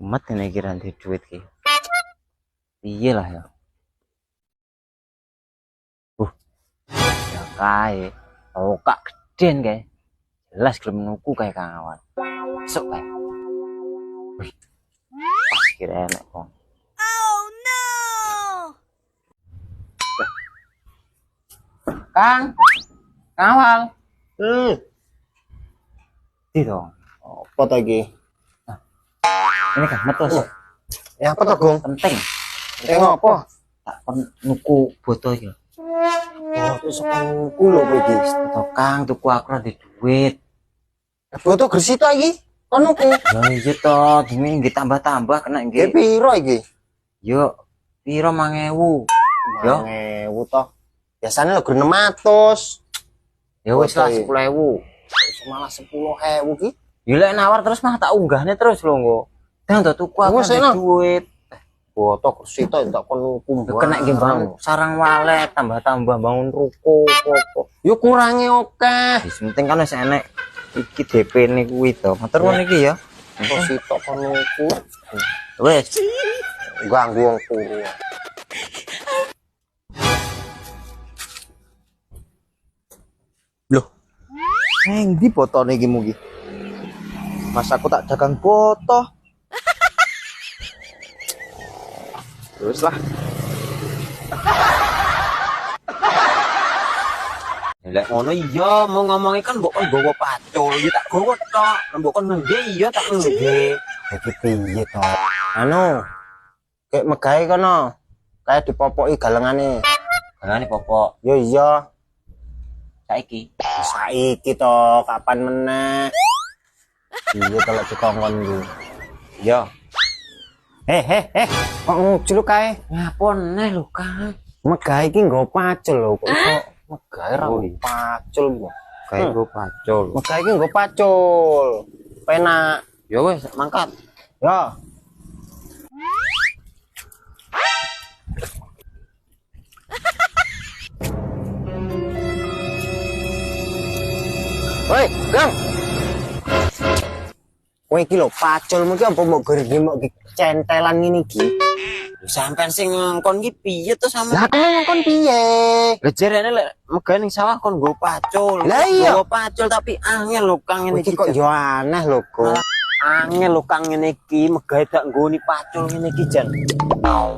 Umat ini kira di duit ki. Iya lah ya. Ya kae. Oh kak geden kae. Jelas gelem nuku kae Kang Awal. Sok kae. Wih. Pas kira enak kok. Oh no! Kang. Kang Awal. Di dong. Apa to iki? Ini kan metus. Ya apa to, Gong? Penting. Tengok apa? Tak kon nuku botol iki. Oh, terus aku lho kowe iki. Betul Kang, tuku aku ora di duit. Foto gresik to iki? Kono ku. Ya iya toh, dene nggih tambah-tambah kena Ki nggih. piro iki? Yo, piro 1000. Yo, 1000 to. Biasane lho 600. ya wis lah Oke. 10.000. Malah 10.000 ki. Ya lek nawar terus mah tak unggahnya terus lho nggo. Dan to tuku aku Wes, di enak. duit. Foto gresik to ndak kono Ya kena nggih bangun sarang walet, tambah-tambah bangun ruko apa. Yo kurange akeh. Wis penting kan wis enek iki DP-ne kuwi to. Matur nuwun iki ya. Gresik to kono ku. Wis. Ganggu wong turu. Loh. Neng di botone iki mugi. Mas aku tak dagang foto. Terus lah. Lek ngono iya mau ngomongin kan mbok kon gowo pacul, ya tak gowo tok. Mbok kon nggih iya tak nggih. Iki piye to? Anu. Kayak megahe kono. Kayak dipopoki galengane. Gangane popok Yo iya. saiki. Saiki to, kapan meneh? Iya kalau dikongkon iki. Yo. Kok ngucul kae? Ngapun neh lho Kang. Megahe iki nggo pacul lho, kok iso megahe ra Oh, nggo iya. pacul kok. Kayak go pacul. Megahe iki nggo pacul. Penak. Ya wis mangkat. Yo. Woi, Gang. Kowe iki lho paculmu iki apa mbok gergi mbok centelan ngene iki? Sampean sing ngongkon iki piye to sama? Lah kowe ngkon piye? Lah jarene lek megah ning sawah kon go pacul. Lah iya. Go pacul tapi angel lho Kang ngene Iki iki. kok yo aneh lho, Go. Angel lho Kang ngene iki, megah dak nggoni pacul ngene iki jan.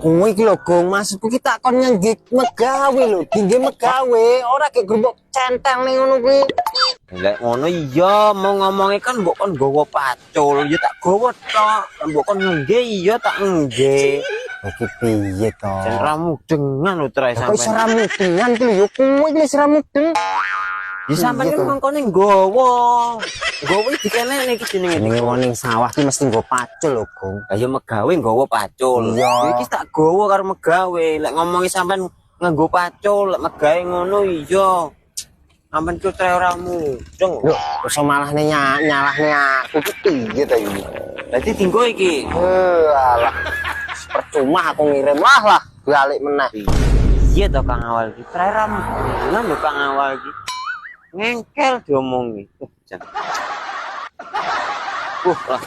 Kowe iki lho, Gong, maksudku ki tak kon nyenggi megawe lho, dingge megawe, ora kek grembok centel ning ngono kuwi. Lek ngono iya mau ngomongin kan mbok kon gowo pacul, ya tak gowo tok. Mbok kon nggih iya tak nggih. Iki piye to? Jan ra mudengan lho trae Kok iso sampean. ra mudengan ki lho, yo kowe iki wis ra mudeng. Di sampean Iya, kan toh. mangkone nggowo. Nggowo iki dikene iki jenenge. Jenenge wong ning sawah ki mesti nggo pacul lho, Gong. Lah ya megawe nggawa pacul. Iya. Iki tak gawa karo megawe. Lek ngomongi sampean nganggo pacul, lek megawe ngono iya. Sampean ku tre ora mudeng. Lho, iso malah nyalahne aku ki piye to iki? Dadi dinggo iki. Alah. Percuma aku ngirim lah balik meneh. Iya to Kang Awal iki. Tre ra mudeng lho Kang Awal iki. Ngengkel diomongi. Jan. Lah.